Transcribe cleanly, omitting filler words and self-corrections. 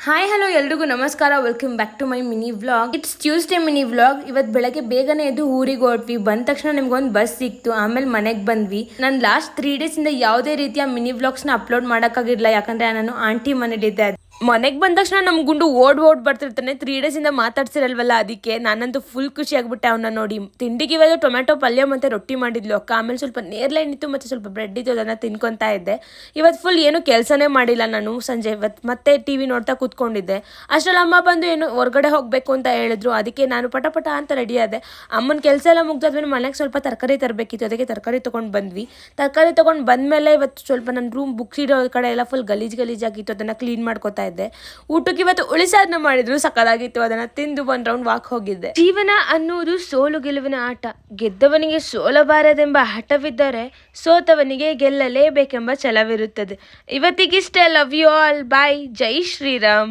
Hi hello ಎಲ್ರಿಗೂ ನಮಸ್ಕಾರ. Welcome back to my mini vlog. It's Tuesday mini vlog. ಇವತ್ತು ಬೆಳಗ್ಗೆ ಬೇಗನೆ ಎದ್ದು ಊರಿಗೆ ಹೊರಟ್ವಿ. ಬಂದ ತಕ್ಷಣ ನಿಮ್ಗೊಂದು ಬಸ್ ಸಿಕ್ತು. ಆಮೇಲೆ ಮನೆಗೆ ಬಂದ್ವಿ. ನಾನು ಲಾಸ್ಟ್ 3 days ಇಂದ ಯಾವುದೇ ರೀತಿಯ ಮಿನಿ ವ್ಲಾಗ್ಸ್ನ ಅಪ್ಲೋಡ್ ಮಾಡೋಕ್ಕಾಗಿರಲಿಲ್ಲ. ಯಾಕಂದ್ರೆ ನಾನು ಆಂಟಿ ಮನೇಲಿದ್ದೆ. ಮನೆಗೆ ಬಂದ ತಕ್ಷಣ ನಮ್ಮ ಗುಂಡು ಓಡ್ ಬರ್ತಿರ್ತಾನೆ. 3 days ಇಂದ ಮಾತಾಡ್ಸಿರಲ್ವಲ್ಲ, ಅದಕ್ಕೆ ನಾನಂತೂ ಫುಲ್ ಖುಷಿ ಆಗ್ಬಿಟ್ಟೆ ಅವನ್ನ ನೋಡಿ. ತಿಂಡಿಗೆ ಇವತ್ತು ಟೊಮೆಟೊ ಪಲ್ಯ ಮತ್ತೆ ರೊಟ್ಟಿ ಮಾಡಿದ್ಲು ಅಕ್ಕ. ಆಮೇಲೆ ಸ್ವಲ್ಪ ನೇರ್ಲೈನ್ ಇತ್ತು ಮತ್ತೆ ಸ್ವಲ್ಪ ಬ್ರೆಡ್ ಇತ್ತು, ಅದನ್ನ ತಿನ್ಕೊಂತಾ ಇದ್ದೆ. ಇವತ್ತು ಫುಲ್ ಏನು ಕೆಲಸನೇ ಮಾಡಿಲ್ಲ ನಾನು. ಸಂಜೆ ಇವತ್ತು ಮತ್ತೆ ಟಿವಿ ನೋಡ್ತಾ ಕೂತ್ಕೊಂಡಿದ್ದೆ. ಅಷ್ಟರಲ್ಲಿ ಅಮ್ಮ ಬಂದು ಏನು ಹೊರಗಡೆ ಹೋಗಬೇಕು ಅಂತ ಹೇಳಿದ್ರು. ಅದಕ್ಕೆ ನಾನು ಪಟ ಅಂತ ರೆಡಿ ಆದೆ. ಅಮ್ಮನ ಕೆಲಸ ಎಲ್ಲ ಮುಗ್ದಾದ್ಮೇಲೆ ಮನೆಗೆ ಸ್ವಲ್ಪ ತರಕಾರಿ ತರಬೇಕಿತ್ತು, ಅದಕ್ಕೆ ತರಕಾರಿ ತೊಗೊಂಡು ಬಂದ್ವಿ. ತರಕಾರಿ ತೊಗೊಂಡು ಬಂದಮೇಲೆ ಇವತ್ತು ಸ್ವಲ್ಪ ನನ್ನ ರೂಮ್ ಬುಕ್ಸ್ ಇರೋ ಕಡೆ ಎಲ್ಲ ಫುಲ್ ಗಲೀಜಾಗಿತ್ತು, ಅದನ್ನು ಕ್ಲೀನ್ ಮಾಡ್ಕೊತಾ ಇದ್ದೆ. ಊಟಕ್ಕೆ ಇವತ್ತು ಉಳಿಸಾರನ್ನ ಮಾಡಿದ್ರು, ಸಕ್ಕದಾಗಿತ್ತು. ಅದನ್ನ ತಿಂದು 1 ರೌಂಡ್ ವಾಕ್ ಹೋಗಿದ್ದೆ. ಜೀವನ ಅನ್ನುವುದು ಸೋಲು ಗೆಲುವಿನ ಆಟ. ಗೆದ್ದವನಿಗೆ ಸೋಲಬಾರದೆಂಬ ಹಠವಿದ್ದರೆ ಸೋತವನಿಗೆ ಗೆಲ್ಲಲೇಬೇಕೆಂಬ ಛಲವಿರುತ್ತದೆ. ಇವತ್ತಿಗಿಷ್ಟೇ. Love you all. Bye. Jai Shriram.